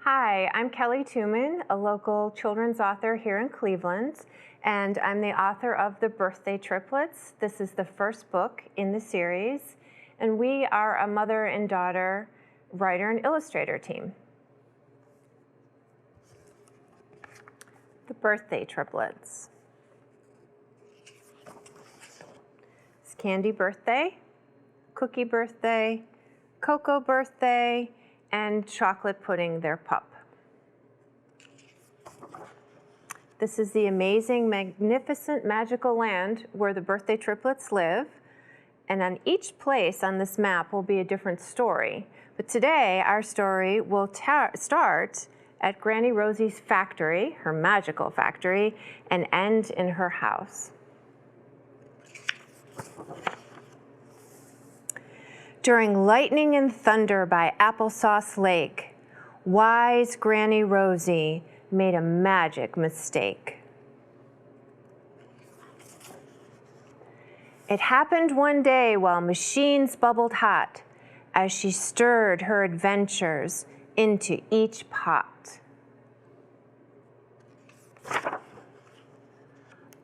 Hi, I'm Kelly Tooman, a local children's author here in Cleveland, and I'm the author of the Birthday Triplets. This is the first book in the series, and we are a mother and daughter writer and illustrator team. The Birthday Triplets. It's Candy Birthday, Cookie Birthday, Cocoa Birthday, and Chocolate Pudding, their pup. This is the amazing, magnificent, magical land where the birthday triplets live. And on each place on this map will be a different story. But today, our story will start at Grannie Rosie's factory, her magical factory, and end in her house. During lightning and thunder by Applesauce Lake, wise Grannie Rosie made a magic mistake. It happened one day while machines bubbled hot as she stirred her adventures into each pot.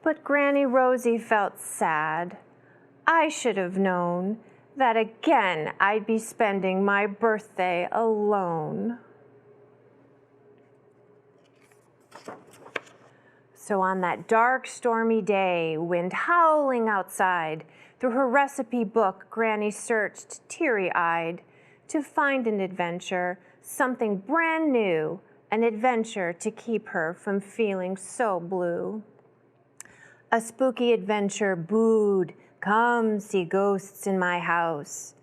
But Grannie Rosie felt sad. I should have known that again I'd be spending my birthday alone. So on that dark, stormy day, wind howling outside, through her recipe book, Granny searched teary-eyed to find an adventure, something brand new, an adventure to keep her from feeling so blue. A spooky adventure booed, "Come see ghosts in my house."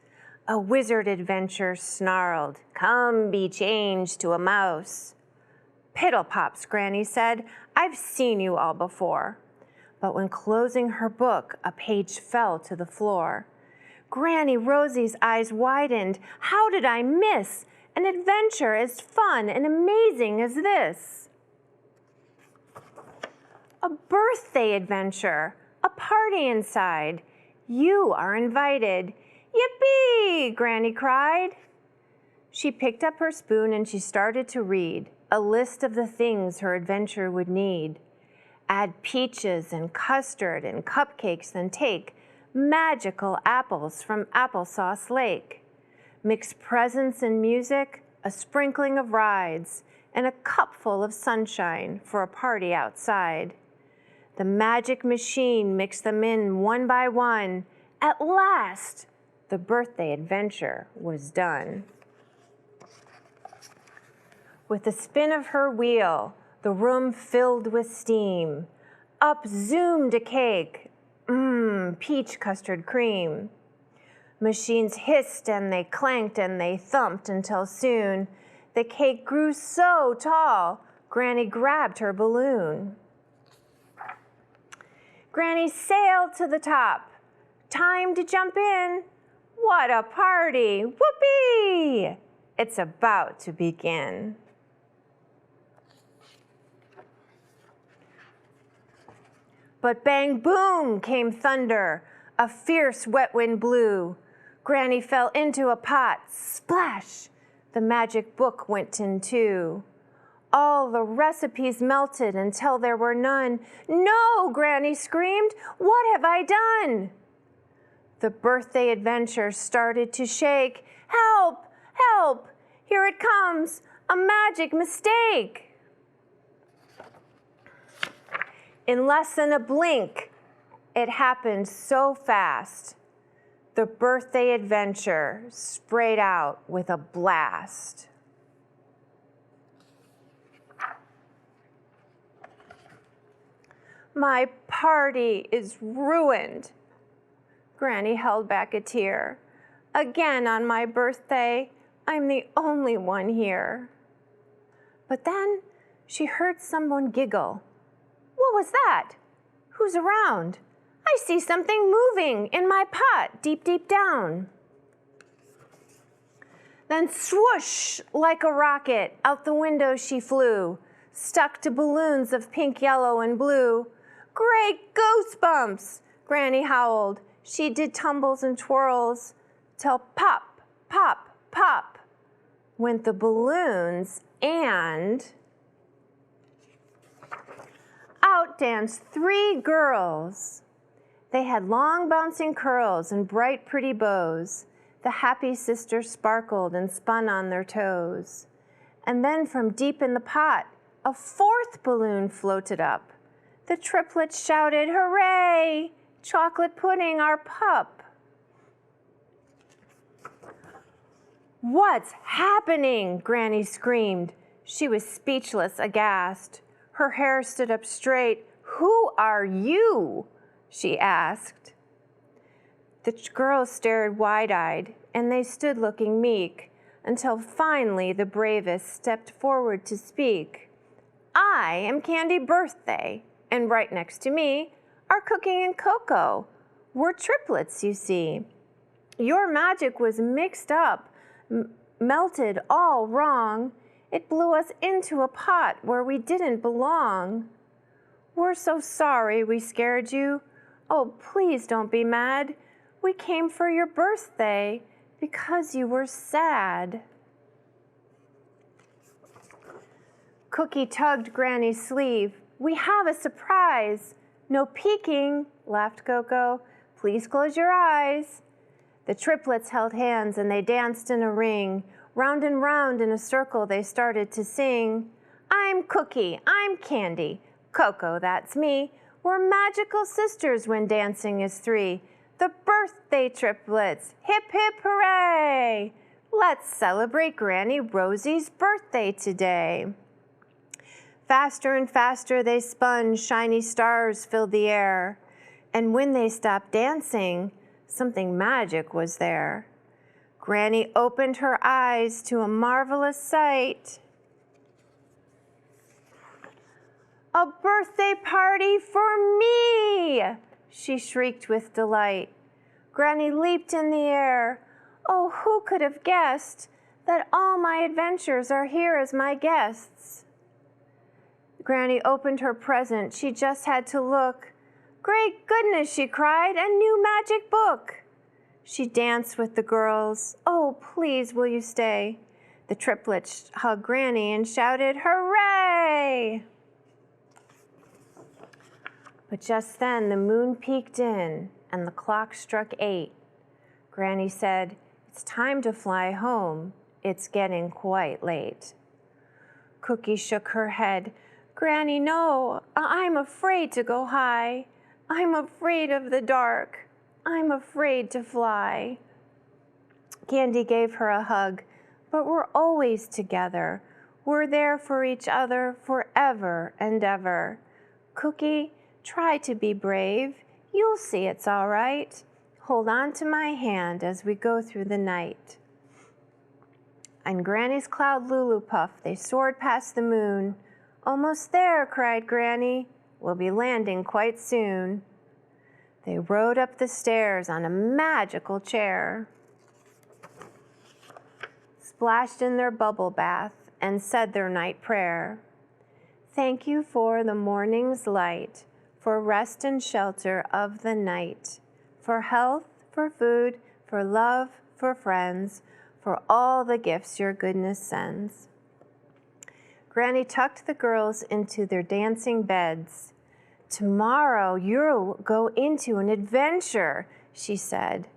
A wizard adventure snarled, "Come be changed to a mouse." "Piddle pops," Granny said, "I've seen you all before." But when closing her book, a page fell to the floor. Grannie Rosie's eyes widened. How did I miss an adventure as fun and amazing as this? A birthday adventure, a party inside. You are invited. Yippee! Granny cried. She picked up her spoon and she started to read a list of the things her adventure would need. Add peaches and custard and cupcakes, then take magical apples from Applesauce Lake. Mix presents and music, a sprinkling of rides, and a cupful of sunshine for a party outside. The magic machine mixed them in one by one. At last, the birthday adventure was done. With the spin of her wheel, the room filled with steam. Up zoomed a cake, peach custard cream. Machines hissed and they clanked and they thumped until soon the cake grew so tall, Granny grabbed her balloon. Granny sailed to the top. Time to jump in. What a party! Whoopee! It's about to begin. But bang, boom, came thunder. A fierce wet wind blew. Granny fell into a pot. Splash! The magic book went in two. All the recipes melted until there were none. No, Granny screamed, what have I done? The birthday adventure started to shake. Help, help, here it comes, a magic mistake. In less than a blink, it happened so fast. The birthday adventure sprayed out with a blast. My party is ruined. Granny held back a tear. Again on my birthday, I'm the only one here. But then she heard someone giggle. What was that? Who's around? I see something moving in my pot deep, deep down. Then swoosh, like a rocket, out the window she flew, stuck to balloons of pink, yellow, and blue. Great goosebumps, Granny howled. She did tumbles and twirls till pop, pop, pop went the balloons, and out danced 3 girls. They had long bouncing curls and bright pretty bows. The happy sisters sparkled and spun on their toes. And then from deep in the pot, a 4th balloon floated up. The triplets shouted, "Hooray! Chocolate pudding, our pup!" "What's happening?" Granny screamed. She was speechless, aghast. Her hair stood up straight. "Who are you?" she asked. The girls stared wide-eyed, and they stood looking meek, until finally the bravest stepped forward to speak. "I am Candy Birthday, and right next to me are Cookie and Coco. We're triplets, you see. Your magic was mixed up, melted all wrong. It blew us into a pot where we didn't belong. We're so sorry we scared you. Oh, please don't be mad. We came for your birthday because you were sad." Cookie tugged Granny's sleeve. "We have a surprise." "No peeking," laughed Coco. "Please close your eyes." The triplets held hands and they danced in a ring. Round and round in a circle they started to sing. "I'm Cookie, I'm Candy, Coco, that's me. We're magical sisters when dancing is 3. The birthday triplets, hip hip hooray! Let's celebrate Grannie Rosie's birthday today." Faster and faster they spun, shiny stars filled the air. And when they stopped dancing, something magic was there. Granny opened her eyes to a marvelous sight. "A birthday party for me!" she shrieked with delight. Granny leaped in the air. "Oh, who could have guessed that all my adventures are here as my guests?" Granny opened her present. She just had to look. "Great goodness," she cried, "a new magic book." She danced with the girls. "Oh, please, will you stay?" The triplets hugged Granny and shouted, "Hooray!" But just then the moon peeked in and the clock struck 8. Granny said, "It's time to fly home. It's getting quite late." Cookie shook her head. "Granny, no, I'm afraid to go high. I'm afraid of the dark. I'm afraid to fly." Candy gave her a hug. "But we're always together. We're there for each other forever and ever. Cookie, try to be brave. You'll see it's all right. Hold on to my hand as we go through the night." On Granny's cloud Lulu puff, they soared past the moon. "Almost there," cried Granny. "We'll be landing quite soon." They rode up the stairs on a magical chair, splashed in their bubble bath, and said their night prayer. "Thank you for the morning's light, for rest and shelter of the night, for health, for food, for love, for friends, for all the gifts your goodness sends." Granny tucked the girls into their dancing beds. "Tomorrow you'll go into an adventure," she said.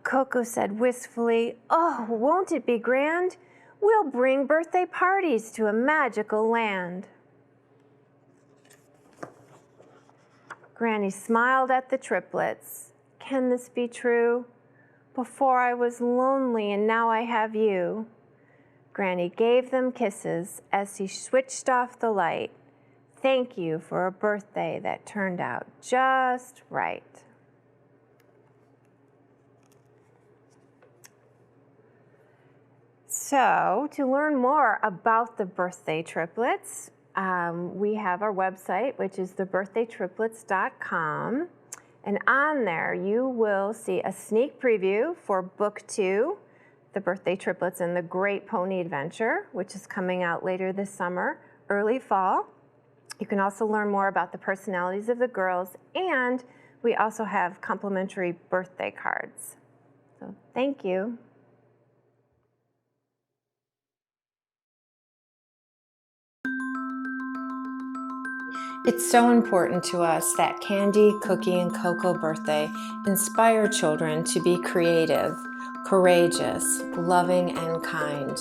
Coco said wistfully, "Oh, won't it be grand? We'll bring birthday parties to a magical land." Granny smiled at the triplets. "Can this be true? Before I was lonely and now I have you." Granny gave them kisses as she switched off the light. "Thank you for a birthday that turned out just right." So, to learn more about the birthday triplets, we have our website, which is thebirthdaytriplets.com. And on there, you will see a sneak preview for Book 2, The Birthday Triplets and the Great Pony Adventure, which is coming out later this summer, early fall. You can also learn more about the personalities of the girls, and we also have complimentary birthday cards. So thank you. It's so important to us that Candy, Cookie, and Cocoa Birthday inspire children to be creative, courageous, loving, and kind.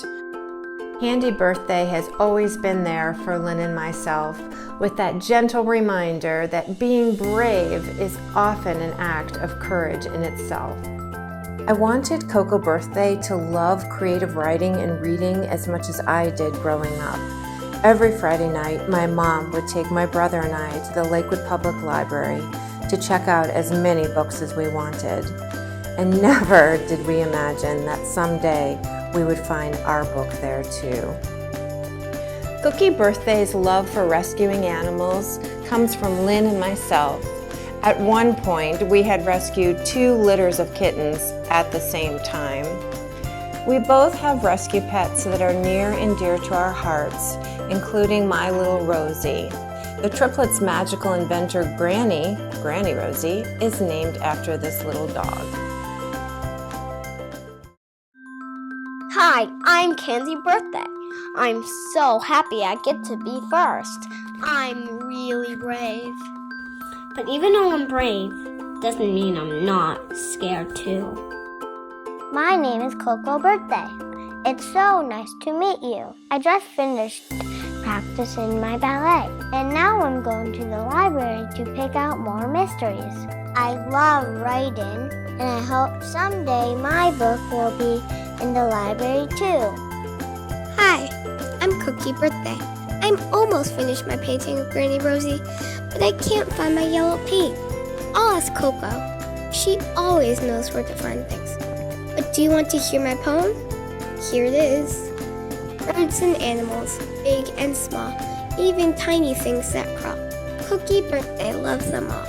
Candy Birthday has always been there for Lynn and myself, with that gentle reminder that being brave is often an act of courage in itself. I wanted Cocoa Birthday to love creative writing and reading as much as I did growing up. Every Friday night, my mom would take my brother and I to the Lakewood Public Library to check out as many books as we wanted. And never did we imagine that someday we would find our book there too. Cookie Birthday's love for rescuing animals comes from Lynn and myself. At one point, we had rescued 2 litters of kittens at the same time. We both have rescue pets that are near and dear to our hearts, including my little Rosie. The triplets' magical inventor, Grannie Rosie, is named after this little dog. Hi, I'm Candy Birthday. I'm so happy I get to be first. I'm really brave. But even though I'm brave, doesn't mean I'm not scared too. My name is Cocoa Birthday. It's so nice to meet you. I just finished practicing my ballet, and now I'm going to the library to pick out more mysteries. I love writing, and I hope someday my book will be in the library too. Hi, I'm Cookie Birthday. I'm almost finished my painting of Grannie Rosie, but I can't find my yellow paint. I'll ask Coco. She always knows where to find things. But do you want to hear my poem? Here it is. Birds and animals, big and small, even tiny things that crawl. Cookie Birthday loves them all.